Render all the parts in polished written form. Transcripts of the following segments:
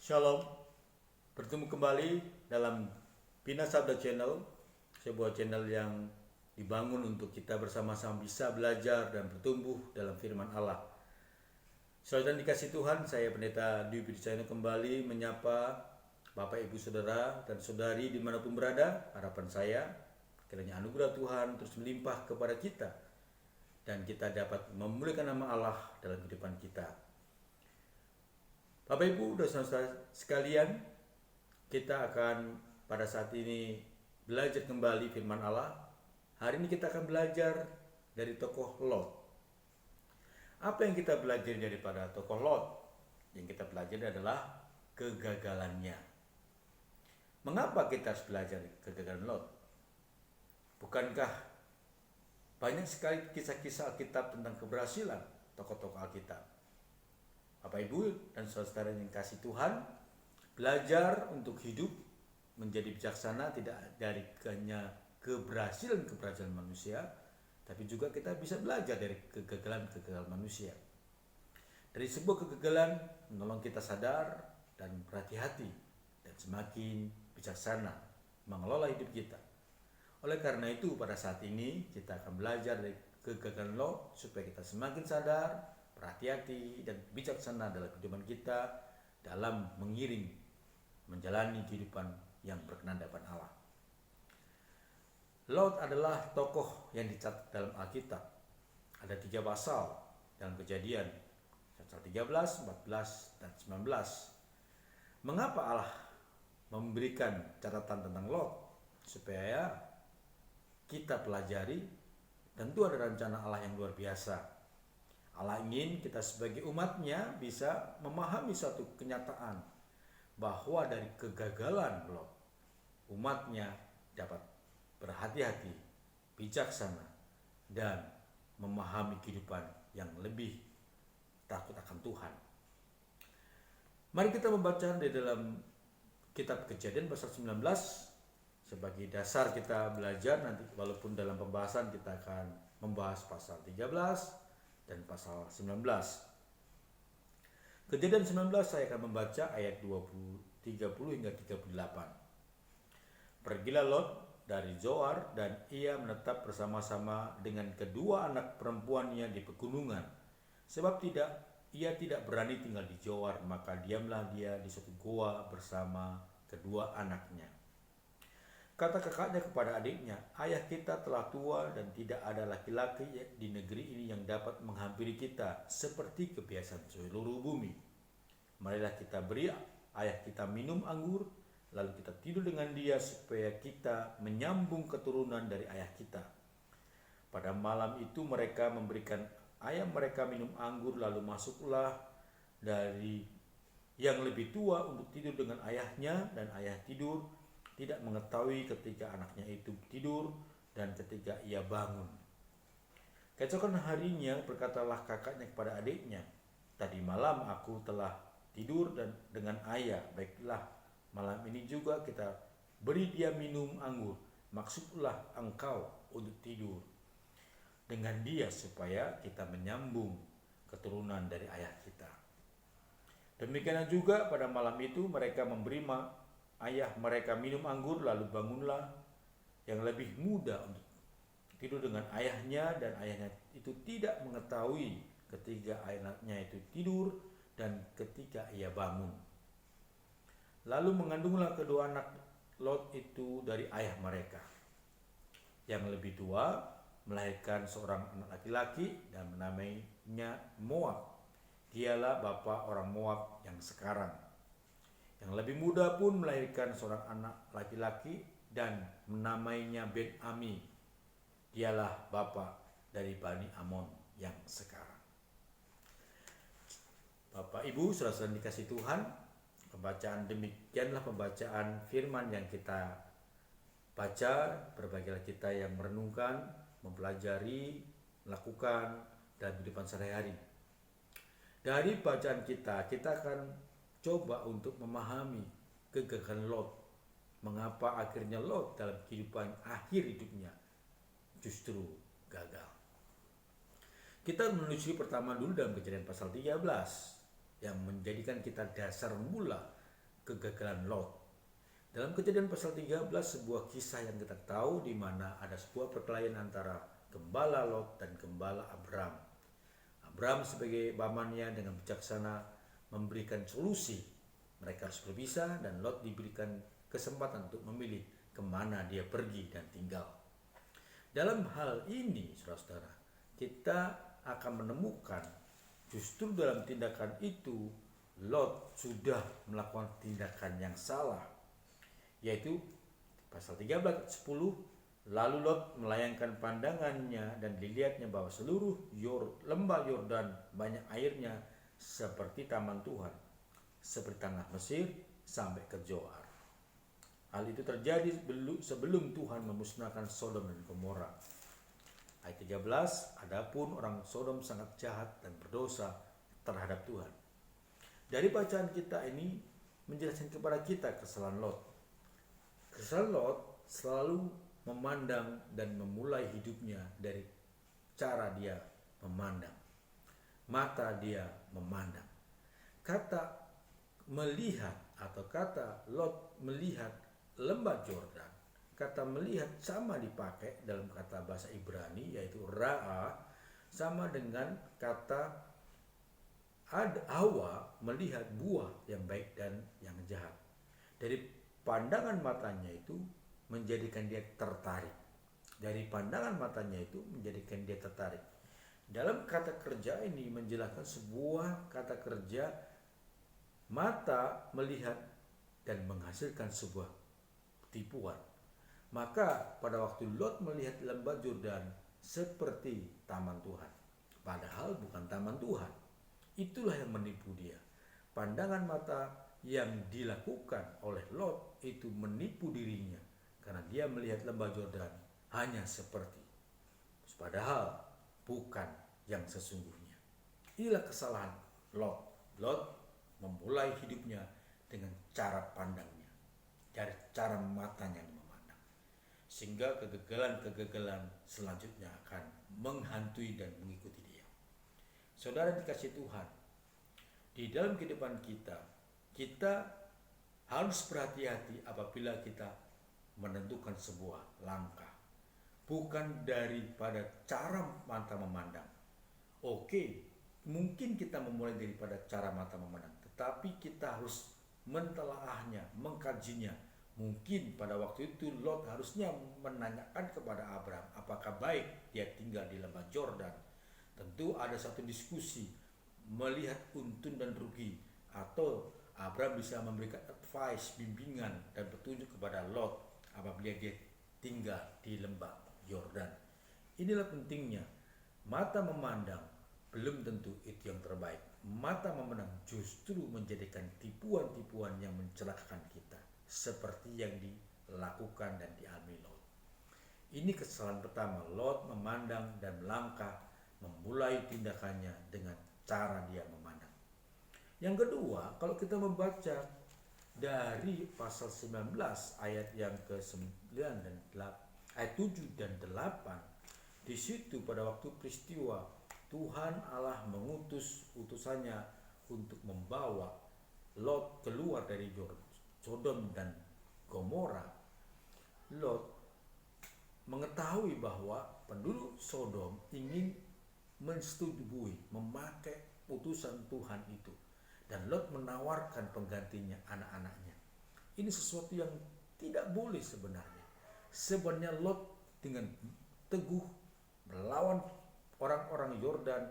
Shalom, bertemu kembali dalam Bina Sabda Channel, sebuah channel yang dibangun untuk kita bersama-sama bisa belajar dan bertumbuh dalam firman Allah. Saudara dikasih Tuhan, saya Pendeta Dwi Bidicayana kembali menyapa Bapak, Ibu, Saudara, dan Saudari dimanapun berada. Harapan saya, kiranya anugerah Tuhan terus melimpah kepada kita, dan kita dapat memuliakan nama Allah dalam kehidupan kita. Bapak Ibu dan saudara sekalian, kita akan pada saat ini belajar kembali firman Allah. Hari ini kita akan belajar dari tokoh Lot. Apa yang kita belajar daripada tokoh Lot? Yang kita pelajari adalah kegagalannya. Mengapa kita harus belajar kegagalan Lot? Bukankah banyak sekali kisah-kisah Alkitab tentang keberhasilan tokoh-tokoh Alkitab? Bapak, Ibu, dan saudara yang kasih Tuhan, belajar untuk hidup menjadi bijaksana tidak dari hanya keberhasilan manusia, tapi juga kita bisa belajar dari kegagalan manusia. Dari sebuah kegagalan menolong kita sadar dan berhati-hati dan semakin bijaksana mengelola hidup kita. Oleh karena itu, pada saat ini kita akan belajar dari kegagalan Lot supaya kita semakin sadar, berhati-hati, dan bijaksana dalam kehidupan kita dalam menjalani kehidupan yang berkenan di hadapan Allah. Lot adalah tokoh yang dicatat dalam Alkitab. Ada 3 pasal dalam Kejadian, pasal 13, 14, dan 19. Mengapa Allah memberikan catatan tentang Lot? Supaya kita pelajari, tentu ada rencana Allah yang luar biasa. Allah ingin kita sebagai umatnya bisa memahami suatu kenyataan bahwa dari kegagalan Lot, umatnya dapat berhati-hati, bijaksana, dan memahami kehidupan yang lebih takut akan Tuhan. Mari kita membaca di dalam kitab Kejadian pasal 19 sebagai dasar kita belajar. Nanti walaupun dalam pembahasan kita akan membahas pasal 13 dan pasal 19. Kejadian 19 saya akan membaca ayat 30 hingga 38. Pergilah Lot dari Zoar dan ia menetap bersama-sama dengan kedua anak perempuannya di pegunungan. Sebab ia tidak berani tinggal di Zoar, maka diamlah dia di suatu goa bersama kedua anaknya. Kata kakaknya kepada adiknya, ayah kita telah tua dan tidak ada laki-laki di negeri ini yang dapat menghampiri kita seperti kebiasaan seluruh bumi. Marilah kita beri ayah kita minum anggur, lalu kita tidur dengan dia supaya kita menyambung keturunan dari ayah kita. Pada malam itu mereka memberikan ayah mereka minum anggur, lalu masuklah dari yang lebih tua untuk tidur dengan ayahnya, dan ayah tidur tidak mengetahui ketika anaknya itu tidur dan ketika ia bangun. Keesokan harinya berkatalah kakaknya kepada adiknya, tadi malam aku telah tidur dengan ayah, baiklah malam ini juga kita beri dia minum anggur, maksudlah engkau untuk tidur dengan dia supaya kita menyambung keturunan dari ayah kita. Demikian juga pada malam itu mereka memberi ayah mereka minum anggur, lalu bangunlah yang lebih muda untuk tidur dengan ayahnya, dan ayahnya itu tidak mengetahui ketika anaknya itu tidur dan ketika ia bangun. Lalu mengandunglah kedua anak Lot itu dari ayah mereka. Yang lebih tua melahirkan seorang anak laki-laki dan menamainya Moab. Dialah bapa orang Moab yang sekarang. Yang lebih muda pun melahirkan seorang anak laki-laki dan menamainya Ben-Ami. Dialah bapa dari Bani Amon yang sekarang. Bapak, Ibu, saudara-saudara dikasih Tuhan, demikianlah pembacaan firman yang kita baca. Berbahagialah kita yang merenungkan, mempelajari, melakukan dalam kehidupan sehari-hari. Dari bacaan kita akan coba untuk memahami kegagalan Lot. Mengapa akhirnya Lot dalam kehidupan akhir hidupnya justru gagal. Kita menelusuri pertama dulu dalam Kejadian pasal 13 yang menjadikan kita dasar mula kegagalan Lot. Dalam Kejadian pasal 13, sebuah kisah yang kita tahu di mana ada sebuah perkelahian antara gembala Lot dan gembala Abram. Abram sebagai pamannya dengan bijaksana memberikan solusi. Mereka harus berpisah dan Lot diberikan kesempatan untuk memilih kemana dia pergi dan tinggal. Dalam hal ini, saudara-saudara, kita akan menemukan justru dalam tindakan itu Lot sudah melakukan tindakan yang salah, yaitu pasal 13 10, lalu Lot melayangkan pandangannya dan dilihatnya bahwa seluruh lembah Yordan banyak airnya seperti taman Tuhan, seperti tanah Mesir sampai ke Zoar. Hal itu terjadi sebelum Tuhan memusnahkan Sodom dan Gomora. Ayat 13, adapun orang Sodom sangat jahat dan berdosa terhadap Tuhan. Dari bacaan kita ini menjelaskan kepada kita kesalahan Lot. Kesalahan Lot selalu memandang dan memulai hidupnya dari cara dia memandang. Mata dia memandang. Kata melihat atau kata Lot melihat lembah Yordan, kata melihat sama dipakai dalam kata bahasa Ibrani yaitu ra'a, sama dengan kata Hawa melihat buah yang baik dan yang jahat. Dari pandangan matanya itu menjadikan dia tertarik. Dari pandangan matanya itu menjadikan dia tertarik. Dalam kata kerja ini menjelaskan sebuah kata kerja mata melihat dan menghasilkan sebuah tipuan. Maka pada waktu Lot melihat lembah Yordan seperti taman Tuhan, padahal bukan taman Tuhan. Itulah yang menipu dia. Pandangan mata yang dilakukan oleh Lot itu menipu dirinya karena dia melihat lembah Yordan hanya seperti, padahal bukan yang sesungguhnya. Inilah kesalahan Lot. Lot memulai hidupnya dengan cara pandangnya, dari cara matanya memandang, sehingga kegagalan-kegagalan selanjutnya akan menghantui dan mengikuti dia. Saudara dikasih Tuhan, di dalam kehidupan kita harus berhati-hati apabila kita menentukan sebuah langkah, bukan daripada cara mata memandang. Oke, mungkin kita memulai daripada cara mata memandang, tetapi kita harus mentelaahnya, mengkajinya. Mungkin pada waktu itu Lot harusnya menanyakan kepada Abram, apakah baik dia tinggal di lembah Yordan. Tentu ada satu diskusi melihat untung dan rugi, atau Abram bisa memberikan advice, bimbingan dan petunjuk kepada Lot apabila dia tinggal di lembah Yordan. Inilah pentingnya. Mata memandang belum tentu itu yang terbaik. Mata memandang justru menjadikan tipuan-tipuan yang mencelakakan kita, seperti yang dilakukan dan dialami Lot. Ini kesalahan pertama. Lot memandang dan melangkah, memulai tindakannya dengan cara dia memandang. Yang kedua, kalau kita membaca dari pasal 19 ayat yang ke-9 dan 8, ayat 7 dan 8, di situ pada waktu peristiwa Tuhan Allah mengutus utusannya untuk membawa Lot keluar dari Sodom dan Gomora. Lot mengetahui bahwa penduduk Sodom ingin mensetujui, memakai utusan Tuhan itu, dan Lot menawarkan penggantinya anak-anaknya. Ini sesuatu yang tidak boleh sebenarnya. Sebenarnya Lot dengan teguh melawan orang-orang Yordan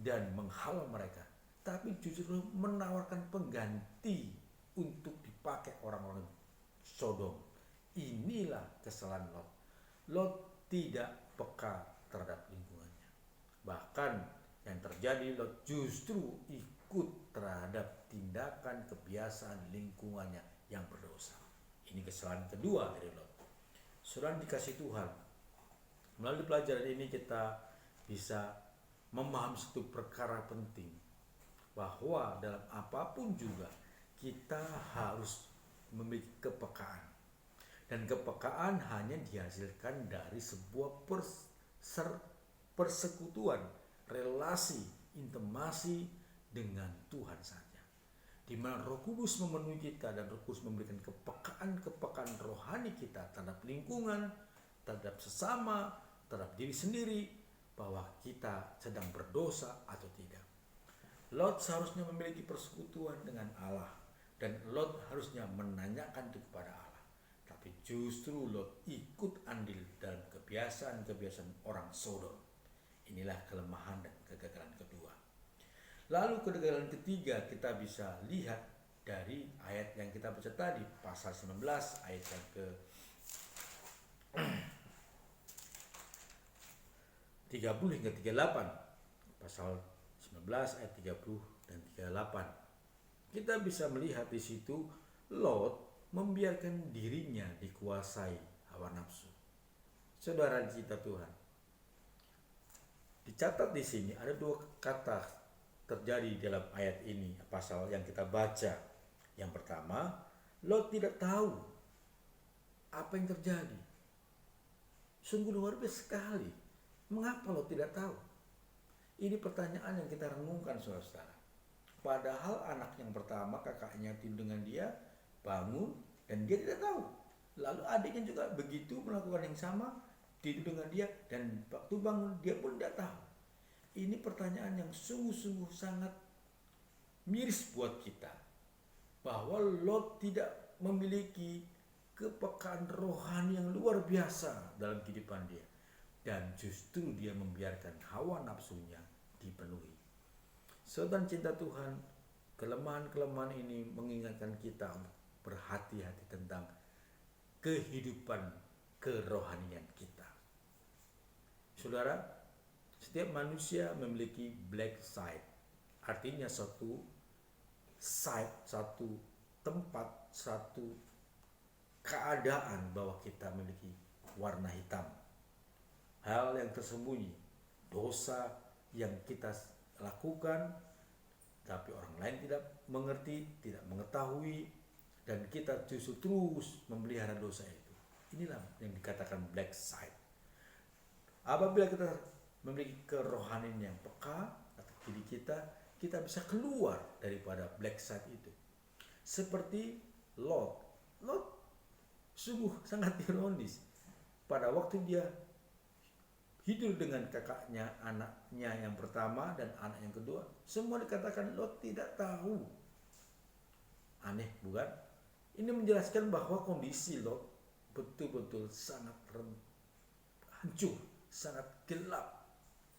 dan menghalau mereka, tapi justru menawarkan pengganti untuk dipakai orang-orang Sodom. Inilah kesalahan Lot. Lot tidak peka terhadap lingkungannya. Bahkan yang terjadi, Lot justru ikut terhadap tindakan kebiasaan lingkungannya yang berdosa. Ini kesalahan kedua dari Lot. Saudara dikasih Tuhan, melalui pelajaran ini kita bisa memahami satu perkara penting, bahwa dalam apapun juga kita harus memiliki kepekaan. Dan kepekaan hanya dihasilkan dari sebuah persekutuan, relasi, intimasi dengan Tuhan saja. di mana Roh Kudus memenuhi kita dan Roh Kudus memberikan kepekaan rohani kita terhadap lingkungan, terhadap sesama, terhadap diri sendiri, bahwa kita sedang berdosa atau tidak. Lot seharusnya memiliki persekutuan dengan Allah, dan Lot harusnya menanyakan itu kepada Allah. Tapi justru Lot ikut andil dalam kebiasaan-kebiasaan orang Sodom. Inilah kelemahan dan kegagalan kedua. Lalu kegagalan ketiga kita bisa lihat dari ayat yang kita baca tadi, pasal 19 ayat yang ke 30 hingga 38. Pasal 19 ayat 30 dan 38. Kita bisa melihat di situ Lot membiarkan dirinya dikuasai hawa nafsu. Saudara cinta Tuhan, dicatat di sini ada dua kata terjadi dalam ayat ini, pasal yang kita baca. Yang pertama, Lot tidak tahu apa yang terjadi. Sungguh luar biasa sekali. Mengapa Lot tidak tahu? Ini pertanyaan yang kita renungkan, saudara-saudara. Padahal anak yang pertama, kakaknya tidur dengan dia, bangun dan dia tidak tahu. Lalu adiknya juga begitu melakukan yang sama, tidur dengan dia, dan waktu bangun dia pun tidak tahu. Ini pertanyaan yang sungguh-sungguh sangat miris buat kita, bahwa Lot tidak memiliki kepekaan rohani yang luar biasa dalam kehidupan dia, dan justru dia membiarkan hawa nafsunya dipenuhi. Saudara cinta Tuhan, kelemahan-kelemahan ini mengingatkan kita berhati-hati tentang kehidupan kerohanian kita. Saudara, setiap manusia memiliki black side, artinya satu side, satu tempat, satu keadaan bahwa kita memiliki warna hitam. Hal yang tersembunyi, dosa yang kita lakukan, tapi orang lain tidak mengerti, tidak mengetahui, dan kita justru terus memelihara dosa itu. Inilah yang dikatakan black side. Apabila kita memiliki kerohanian yang peka atas diri kita, kita bisa keluar daripada black side itu. Seperti Lot. Lot sungguh sangat ironis. Pada waktu dia hidup dengan kakaknya, anaknya yang pertama dan anak yang kedua, semua dikatakan Lot tidak tahu. Aneh bukan? Ini menjelaskan bahwa kondisi Lot betul-betul sangat hancur, sangat gelap,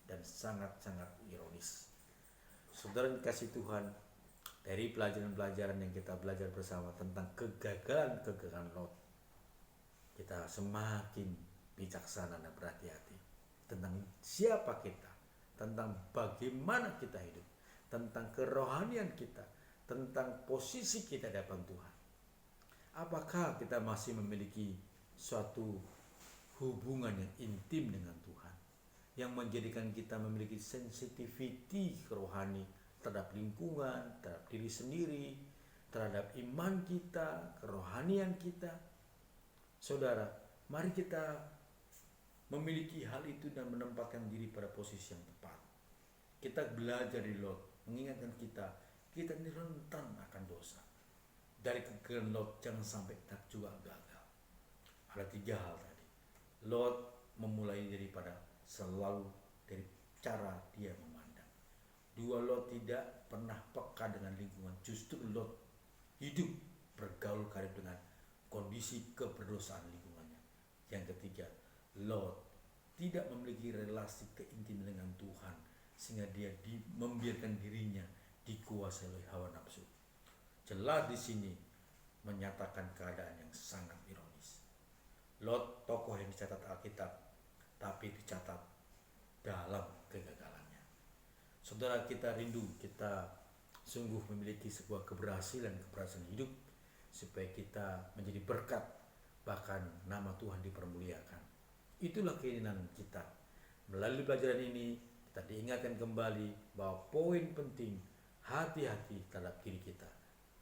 dan sangat-sangat ironis. Saudara dikasih Tuhan, dari pelajaran-pelajaran yang kita belajar bersama tentang kegagalan Lot, kita semakin bijaksana dan berhati-hati tentang siapa kita, tentang bagaimana kita hidup, tentang kerohanian kita, tentang posisi kita di hadapan Tuhan. Apakah kita masih memiliki suatu hubungan yang intim dengan Tuhan, yang menjadikan kita memiliki sensitivity rohani terhadap lingkungan, terhadap diri sendiri, terhadap iman kita, kerohanian kita? Saudara, mari kita memiliki hal itu dan menempatkan diri pada posisi yang tepat. Kita belajar dari Lot, mengingatkan kita ini rentan akan dosa. Dari kegagalan Lot, jangan sampai kita juga gagal. Ada 3 hal tadi. Lot memulai daripada selalu dari cara dia memandang. 2, Lot tidak pernah peka dengan lingkungan. Justru Lot hidup bergaul karib dengan kondisi keberdosaan lingkungannya. Yang ketiga, Lot tidak memiliki relasi keintiman dengan Tuhan, sehingga dia membiarkan dirinya dikuasai oleh hawa nafsu. Jelas di sini menyatakan keadaan yang sangat ironis. Lot tokoh yang dicatat Alkitab, tapi dicatat dalam kegagalannya. Saudara, kita rindu, kita sungguh memiliki sebuah keberhasilan hidup, supaya kita menjadi berkat, bahkan nama Tuhan dipermuliakan. Itulah keinginan kita. Melalui pelajaran ini kita diingatkan kembali bahwa poin penting, hati-hati terhadap diri kita,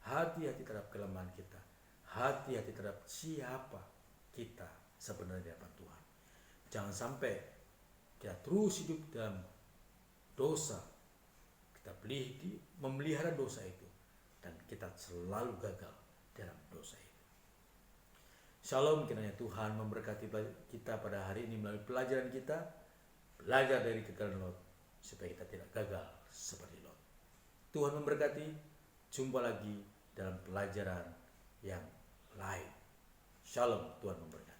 hati-hati terhadap kelemahan kita, hati-hati terhadap siapa kita sebenarnya di hadapan Tuhan. Jangan sampai kita terus hidup dalam dosa, kita memelihara dosa itu, dan kita selalu gagal dalam dosa itu. Shalom, kiranya Tuhan memberkati kita pada hari ini melalui pelajaran kita, belajar dari kegagalan Lot, supaya kita tidak gagal seperti Lot. Tuhan memberkati, jumpa lagi dalam pelajaran yang lain. Shalom, Tuhan memberkati.